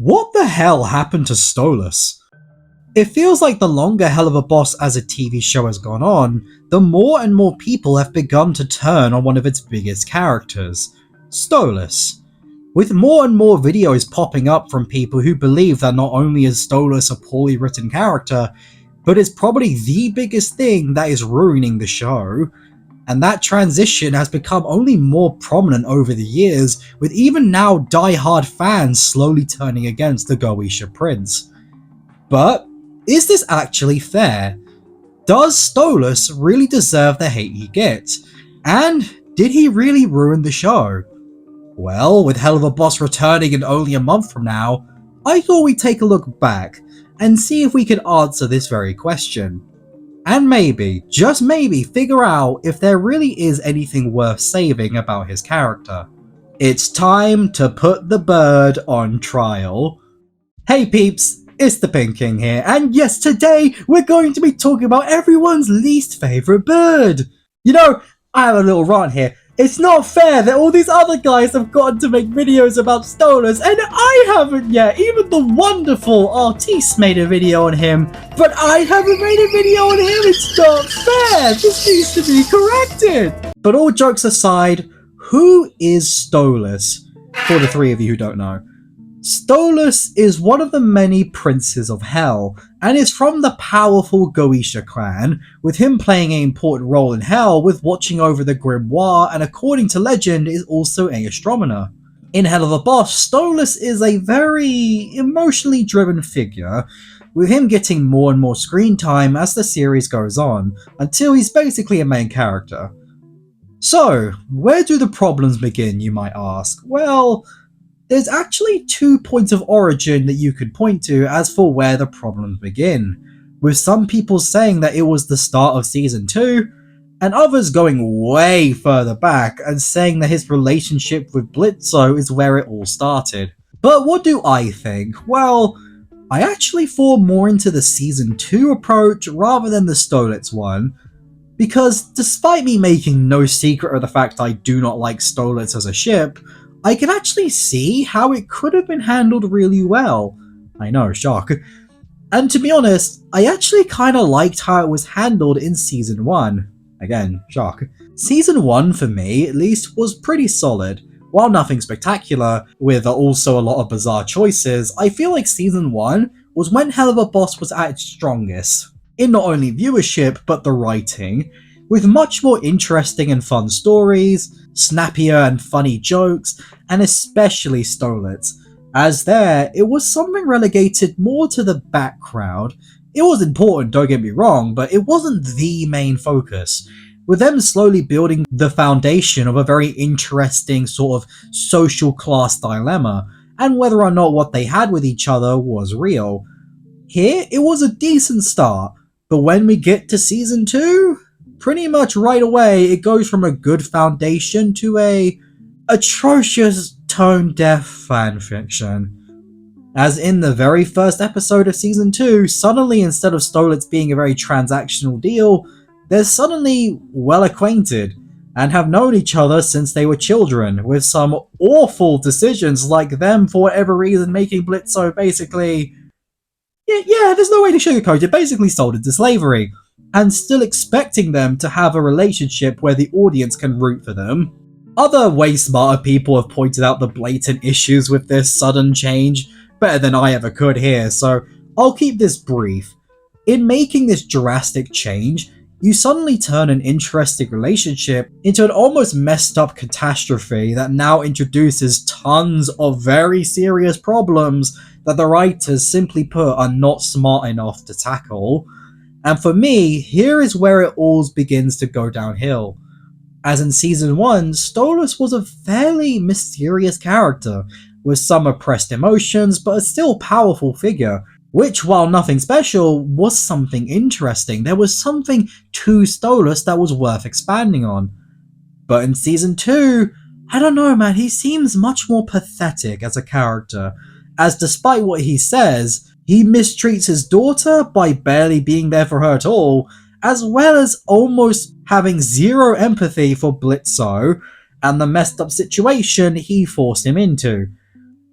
What the hell happened to Stolas? It feels like the longer Helluva Boss as a TV show has gone on, the more and more people have begun to turn on one of its biggest characters, Stolas. With more and more videos popping up from people who believe that not only is Stolas a poorly written character, but is probably the biggest thing that is ruining the show. And that transition has become only more prominent over the years, with even now die-hard fans slowly turning against the Goetia Prince. But is this actually fair? Does Stolas really deserve the hate he gets? And did he really ruin the show? Well, with Helluva Boss returning in only a month from now, I thought we'd take a look back and see if we could answer this very question. And maybe, just maybe, figure out if there really is anything worth saving about his character. It's time to put the bird on trial. Hey peeps, it's the Pink King here, and yes, today we're going to be talking about everyone's least favourite bird. You know, I have a little rant here. It's not fair that all these other guys have gotten to make videos about Stolas and I haven't yet. Even the wonderful Artiste made a video on him, but I haven't made a video on him. It's not fair. This needs to be corrected. But all jokes aside, who is Stolas? For the three of you who don't know. Stolas is one of the many princes of Hell, and is from the powerful Goetia clan, with him playing an important role in Hell with watching over the grimoire, and according to legend is also an astronomer. In Helluva Boss, Stolas is a very emotionally driven figure, with him getting more and more screen time as the series goes on, until he's basically a main character. So, where do the problems begin, you might ask? Well, there's actually 2 points of origin that you could point to as for where the problems begin, with some people saying that it was the start of Season 2, and others going way further back and saying that his relationship with Blitzo is where it all started. But what do I think? Well, I actually fall more into the Season 2 approach rather than the Stolas one, because despite me making no secret of the fact I do not like Stolas as a ship, I can actually see how it could have been handled really well. I know, shock. And to be honest, I actually kinda liked how it was handled in Season 1. Again, shock. Season 1, for me at least, was pretty solid. While nothing spectacular, with also a lot of bizarre choices, I feel like Season 1 was when Helluva Boss was at its strongest. In not only viewership, but the writing, with much more interesting and fun stories, snappier and funny jokes, and especially Stolas, as there, it was something relegated more to the background. It was important, don't get me wrong, but it wasn't the main focus, with them slowly building the foundation of a very interesting sort of social class dilemma, and whether or not what they had with each other was real. Here, it was a decent start, but when we get to Season 2, pretty much right away, it goes from a good foundation to a atrocious, tone-deaf fanfiction. As in the very first episode of Season 2, suddenly instead of Stolas being a very transactional deal, they're suddenly well acquainted, and have known each other since they were children, with some awful decisions like them for whatever reason making Blitzo basically... Yeah, there's no way to sugarcoat it, basically sold into slavery, and still expecting them to have a relationship where the audience can root for them. Other way smarter people have pointed out the blatant issues with this sudden change, better than I ever could here, so I'll keep this brief. In making this drastic change, you suddenly turn an interesting relationship into an almost messed up catastrophe that now introduces tons of very serious problems that the writers simply put are not smart enough to tackle. And for me, here is where it all begins to go downhill. As in Season 1, Stolas was a fairly mysterious character, with some oppressed emotions but a still powerful figure, which, while nothing special, was something interesting. There was something to Stolas that was worth expanding on. But in Season 2, I don't know man, he seems much more pathetic as a character, as despite what he says, he mistreats his daughter by barely being there for her at all, as well as almost having zero empathy for Blitzo and the messed up situation he forced him into.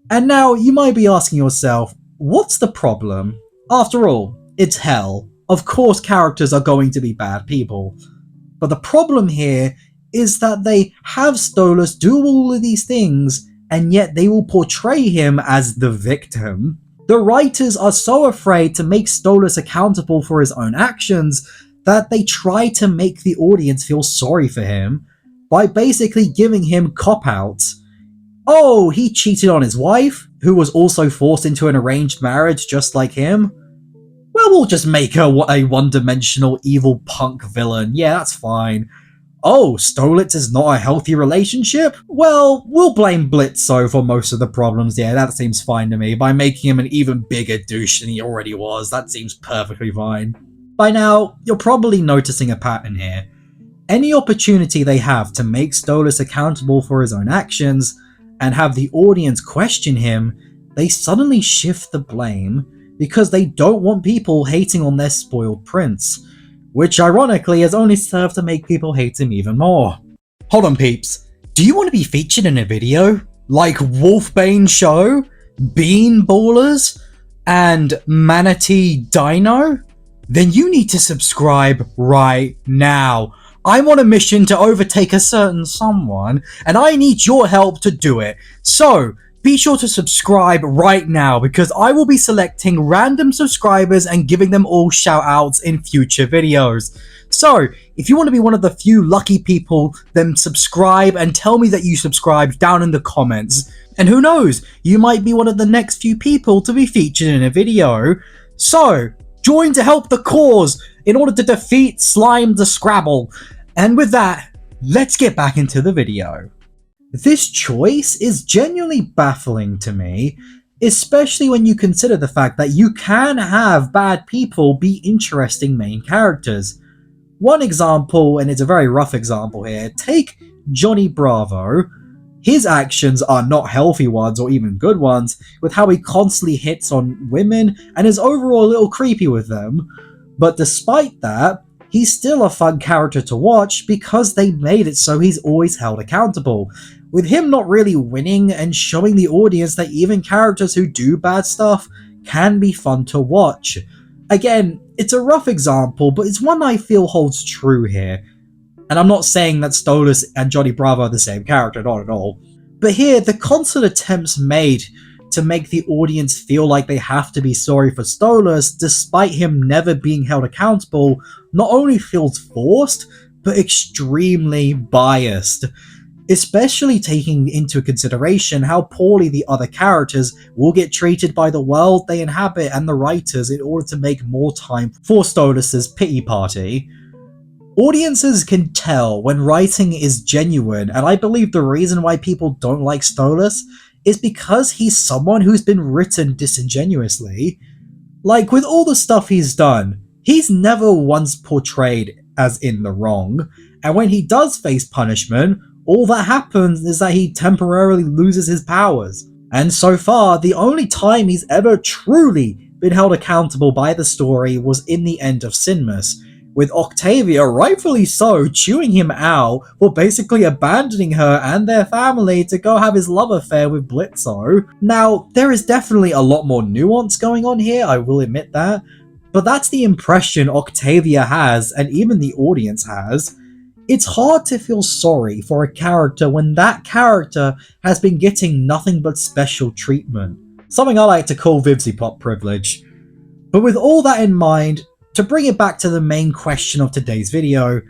And now you might be asking yourself, what's the problem? After all, it's hell. Of course characters are going to be bad people. But the problem here is that they have Stolas do all of these things, and yet they will portray him as the victim. The writers are so afraid to make Stolas accountable for his own actions that they try to make the audience feel sorry for him by basically giving him cop-outs. Oh, he cheated on his wife, who was also forced into an arranged marriage just like him? Well, we'll just make her a one-dimensional evil punk villain. Yeah, that's fine. Oh, Stolas is not a healthy relationship? Well, we'll blame Blitzo for most of the problems. Yeah, that seems fine to me. By making him an even bigger douche than he already was, that seems perfectly fine. By now, you're probably noticing a pattern here. Any opportunity they have to make Stolas accountable for his own actions, and have the audience question him, they suddenly shift the blame because they don't want people hating on their spoiled prince, which ironically has only served to make people hate him even more. Hold on peeps, do you want to be featured in a video? Like Wolfbane Show, Bean Ballers, and Manatee Dino? Then you need to subscribe right now. I'm on a mission to overtake a certain someone, and I need your help to do it. So, be sure to subscribe right now, because I will be selecting random subscribers and giving them all shoutouts in future videos. So, if you want to be one of the few lucky people, then subscribe and tell me that you subscribed down in the comments. And who knows, you might be one of the next few people to be featured in a video. So, join to help the cause in order to defeat Slime the Scrabble. And with that, let's get back into the video. This choice is genuinely baffling to me, especially when you consider the fact that you can have bad people be interesting main characters. One example, and it's a very rough example here, take Johnny Bravo. His actions are not healthy ones or even good ones, with how he constantly hits on women and is overall a little creepy with them. But despite that, he's still a fun character to watch because they made it so he's always held accountable, with him not really winning and showing the audience that even characters who do bad stuff can be fun to watch. Again, it's a rough example, but it's one I feel holds true here. And I'm not saying that Stolas and Johnny Bravo are the same character, not at all. But here, the constant attempts made to make the audience feel like they have to be sorry for Stolas, despite him never being held accountable, not only feels forced, but extremely biased. Especially taking into consideration how poorly the other characters will get treated by the world they inhabit and the writers in order to make more time for Stolas' pity party. Audiences can tell when writing is genuine, and I believe the reason why people don't like Stolas is because he's someone who's been written disingenuously. Like, with all the stuff he's done, he's never once portrayed as in the wrong, and when he does face punishment, all that happens is that he temporarily loses his powers. And so far, the only time he's ever truly been held accountable by the story was in the end of Sinmas, with Octavia, rightfully so, chewing him out for basically abandoning her and their family to go have his love affair with Blitzo. Now, there is definitely a lot more nuance going on here, I will admit that, but that's the impression Octavia has, and even the audience has. It's hard to feel sorry for a character when that character has been getting nothing but special treatment. Something I like to call Vivsy Pop privilege. But with all that in mind, to bring it back to the main question of today's video,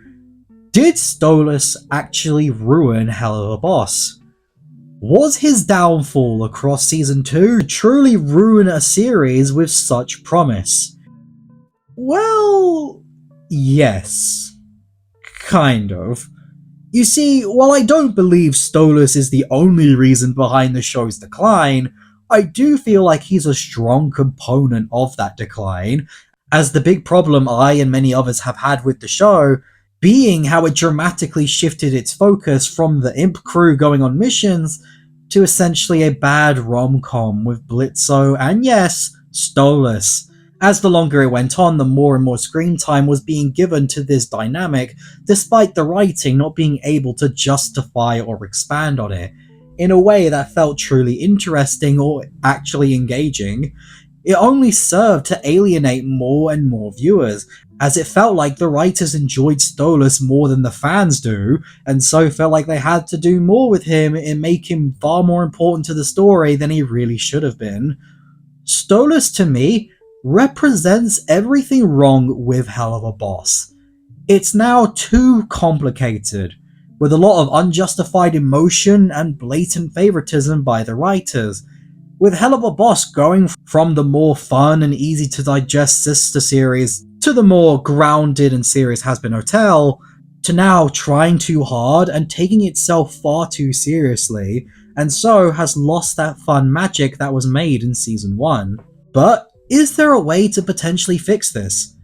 did Stolas actually ruin Helluva Boss? Was his downfall across Season 2 truly ruin a series with such promise? Well, yes. Kind of. You see, while I don't believe Stolas is the only reason behind the show's decline, I do feel like he's a strong component of that decline, as the big problem I and many others have had with the show being how it dramatically shifted its focus from the imp crew going on missions to essentially a bad rom-com with Blitzo and, yes, Stolas. As the longer it went on, the more and more screen time was being given to this dynamic, despite the writing not being able to justify or expand on it. in a way that felt truly interesting or actually engaging. It only served to alienate more and more viewers, as it felt like the writers enjoyed Stolas more than the fans do, and so felt like they had to do more with him and make him far more important to the story than he really should have been. Stolas, to me, represents everything wrong with Helluva Boss. It's now too complicated, with a lot of unjustified emotion and blatant favoritism by the writers, with Helluva Boss going from the more fun and easy to digest sister series to the more grounded and serious Has-Been Hotel, to now trying too hard and taking itself far too seriously, and so has lost that fun magic that was made in Season 1. But is there a way to potentially fix this?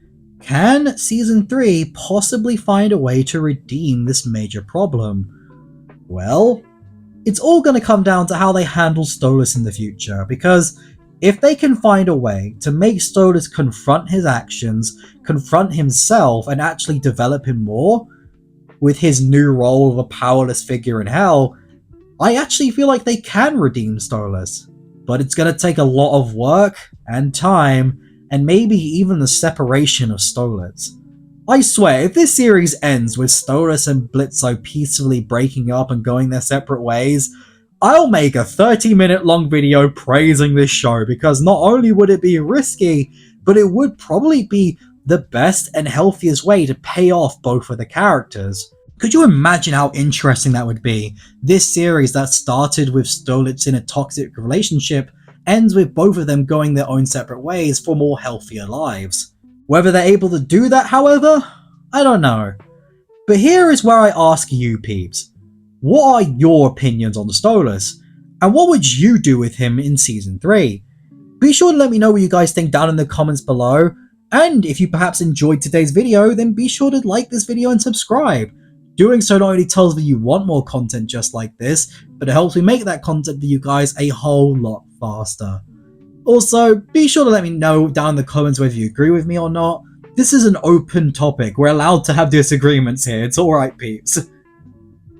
Can Season 3 possibly find a way to redeem this major problem? Well, it's all going to come down to how they handle Stolas in the future, because if they can find a way to make Stolas confront his actions, confront himself, and actually develop him more, with his new role of a powerless figure in hell, I actually feel like they can redeem Stolas. But it's going to take a lot of work and time, and maybe even the separation of Stolas. I swear, if this series ends with Stolas and Blitzo peacefully breaking up and going their separate ways, I'll make a 30-minute long video praising this show, because not only would it be risky, but it would probably be the best and healthiest way to pay off both of the characters. Could you imagine how interesting that would be? This series that started with Stolas in a toxic relationship ends with both of them going their own separate ways for more healthier lives. Whether they're able to do that, however, I don't know. But here is where I ask you peeps. What are your opinions on Stolas? And what would you do with him in Season 3? Be sure to let me know what you guys think down in the comments below. And if you perhaps enjoyed today's video, then be sure to like this video and subscribe. Doing so not only tells me you want more content just like this, but it helps me make that content for you guys a whole lot faster. Also, be sure to let me know down in the comments whether you agree with me or not. This is an open topic, we're allowed to have disagreements here, it's alright peeps.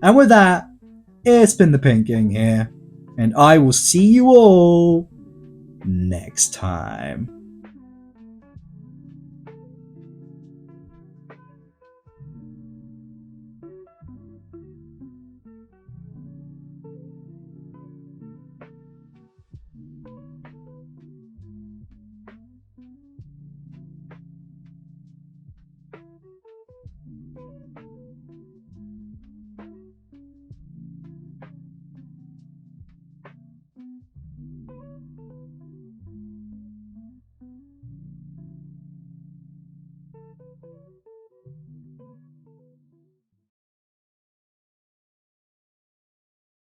And with that, it's been the Pink King here, and I will see you all next time.